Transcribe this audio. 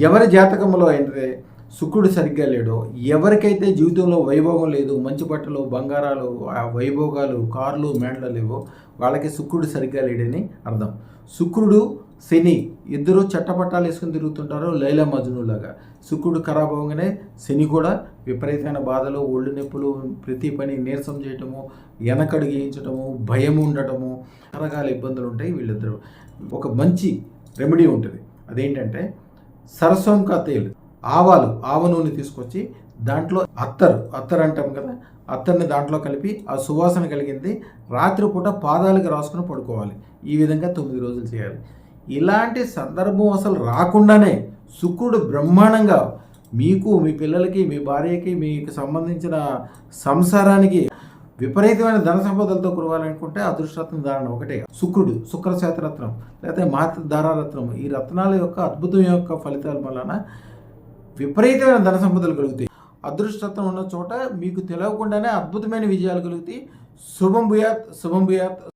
ఎవరి జాతకంలో అయితే శుక్రుడు సరిగ్గా లేడో, ఎవరికైతే జీవితంలో వైభోగం లేదు, మంచి బట్టలు, బంగారాలు, వైభోగాలు, కార్లు, మేండ్లు లేవో వాళ్ళకి శుక్రుడు సరిగ్గా లేడని అర్థం. శుక్రుడు శని ఇద్దరు చట్టపట్టాలు వేసుకుని తిరుగుతుంటారు లైలా మజ్నులాగా. శుక్రుడు ఖరాబ్ అవ్వగానే శని కూడా విపరీతమైన బాధలు, ఒళ్ళు నొప్పులు, ప్రతి పని నీరసం చేయటము, వెనకడుగు వేయించటము, భయం ఉండటము, రకరకాల ఇబ్బందులు ఉంటాయి వీళ్ళిద్దరూ. ఒక మంచి రెమెడీ ఉంటుంది, అదేంటంటే సరస్వం కా తేల్, ఆవ నూనె తీసుకొచ్చి దాంట్లో అత్తరు అంటాం కదా, అత్తర్ని దాంట్లో కలిపి ఆ సువాసన కలిగింది రాత్రిపూట పాదాలకు రాసుకుని పడుకోవాలి. ఈ విధంగా 9 రోజులు చేయాలి. ఇలాంటి సందర్భం అసలు రాకుండానే శుక్రుడు బ్రహ్మాండంగా మీకు, మీ పిల్లలకి, మీ భార్యకి, మీకు సంబంధించిన సంసారానికి విపరీతమైన ధన సంపదలతో కురవాలనుకుంటే అదృష్టరత్నం ధారణ ఒకటే. శుక్రుడు, శుక్ర శాతరత్నం లేదా మహత్ ధారారత్నం, ఈ రత్నాల యొక్క అద్భుతం యొక్క ఫలితాల వలన విపరీతమైన ధన సంపదలు కలుగుతాయి. అదృష్టరత్నం ఉన్న చోట మీకు తెలియకుండానే అద్భుతమైన విజయాలు కలుగుతాయి. శుభం భూయాత్, శుభం భూయాత్.